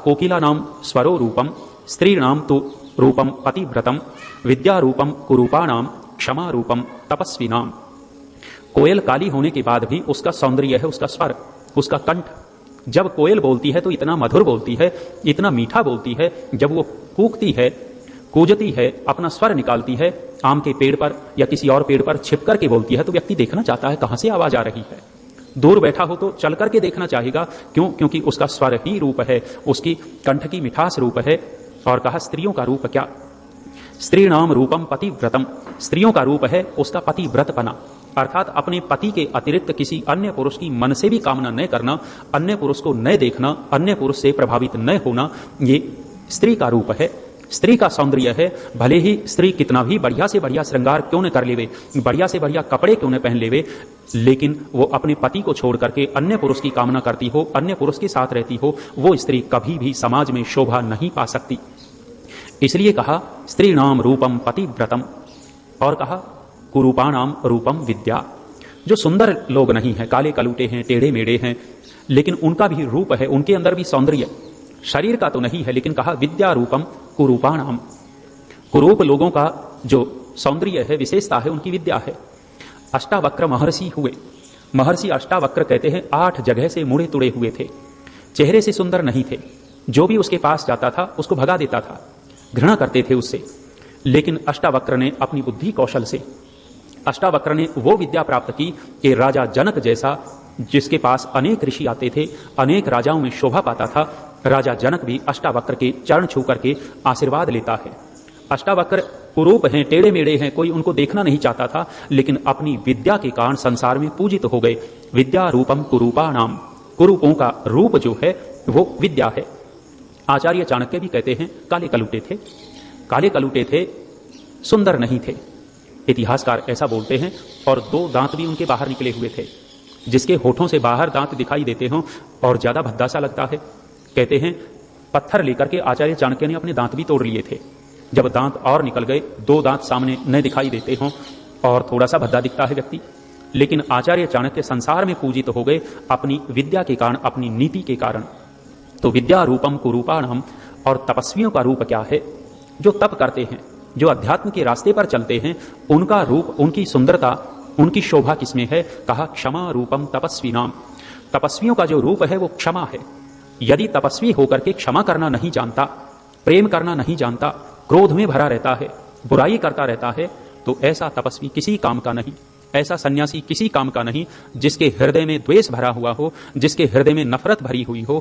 कोकिला नाम स्वरो रूपम स्त्रीणाम तो रूपम पतिव्रतम विद्या रूपम कुरूपाणाम क्षमा रूपम तपस्विनाम। कोयल काली होने के बाद भी उसका सौंदर्य है उसका स्वर, उसका कंठ। जब कोयल बोलती है तो इतना मधुर बोलती है, इतना मीठा बोलती है। जब वो कूकती है, कूजती है, अपना स्वर निकालती है, आम के पेड़ पर या किसी और पेड़ पर छिप करके बोलती है, तो व्यक्ति देखना चाहता है कहां से आवाज आ रही है। दूर बैठा हो तो चल करके देखना चाहेगा। क्यों? क्योंकि उसका स्वर ही रूप है, उसकी कंठ की मिठास रूप है। और कहा स्त्रियों का रूप क्या? स्त्रीणाम रूपम पतिव्रतम। स्त्रियों का रूप है उसका पतिव्रतपना, अर्थात अपने पति के अतिरिक्त किसी अन्य पुरुष की मन से भी कामना न करना, अन्य पुरुष को न देखना, अन्य पुरुष से प्रभावित न होना, ये स्त्री का रूप है, स्त्री का सौंदर्य है। भले ही स्त्री कितना भी बढ़िया से बढ़िया श्रृंगार क्यों न कर लेवे, बढ़िया से बढ़िया कपड़े क्यों न पहन लेवे, लेकिन वो अपने पति को छोड़ करके अन्य पुरुष की कामना करती हो, अन्य पुरुष के साथ रहती हो, वो स्त्री कभी भी समाज में शोभा नहीं पा सकती। इसलिए कहा स्त्री नाम रूपम पतिव्रतम। और कहा कुरूपाणाम रूपम विद्या। जो सुंदर लोग नहीं हैं, काले कलूटे हैं, टेढ़े मेढ़े हैं, लेकिन उनका भी रूप है, उनके अंदर भी सौंदर्य, शरीर का तो नहीं है, लेकिन कहा विद्या रूपम कुरूपाणाम। कुरूप लोगों का जो सौंदर्य है, विशेषता है, उनकी विद्या है। अष्टावक्र महर्षि हुए। महर्षि अष्टावक्र कहते हैं 8 जगह से मुड़े तुड़े हुए थे, चेहरे से सुंदर नहीं थे। जो भी उसके पास जाता था उसको भगा देता था, घृणा करते थे उससे। लेकिन अष्टावक्र ने अपनी बुद्धि कौशल से, अष्टावक्र ने वो विद्या प्राप्त की कि राजा जनक जैसा, जिसके पास अनेक ऋषि आते थे, अनेक राजाओं में शोभा पाता था, राजा जनक भी अष्टावक्र के चरण छू करके आशीर्वाद लेता है। अष्टावक्र कुरूप हैं, टेढ़े मेढ़े हैं, कोई उनको देखना नहीं चाहता था, लेकिन अपनी विद्या के कारण संसार में पूजित हो गए। विद्या रूपम कुरूपाणाम। कुरूपों का रूप जो है वो विद्या है। आचार्य चाणक्य भी कहते हैं काले कलूटे थे, काले कलूटे थे, सुंदर नहीं थे। इतिहासकार ऐसा बोलते हैं। और 2 दांत भी उनके बाहर निकले हुए थे। जिसके होठों से बाहर दांत दिखाई देते हों और ज्यादा भद्दा सा लगता है, कहते हैं पत्थर लेकर के आचार्य चाणक्य ने अपने दांत भी तोड़ लिए थे। जब दांत और निकल गए, 2 दांत सामने न दिखाई देते हों और थोड़ा सा भद्दा दिखता है व्यक्ति, लेकिन आचार्य चाणक्य संसार में पूजित हो गए अपनी विद्या के कारण, अपनी नीति के कारण। तो विद्या रूपम कुरूपाणाम। और तपस्वियों का रूप क्या है? जो तप करते हैं, जो अध्यात्म के रास्ते पर चलते हैं, उनका रूप, उनकी सुंदरता, उनकी शोभा किसमें है? कहा क्षमा रूपम तपस्विनाम। तपस्वियों का जो रूप है वो क्षमा है। यदि तपस्वी होकर के क्षमा करना नहीं जानता, प्रेम करना नहीं जानता, क्रोध में भरा रहता है, बुराई करता रहता है, तो ऐसा तपस्वी किसी काम का नहीं, ऐसा सन्यासी किसी काम का नहीं। जिसके हृदय में द्वेष भरा हुआ हो, जिसके हृदय में नफरत भरी हुई हो,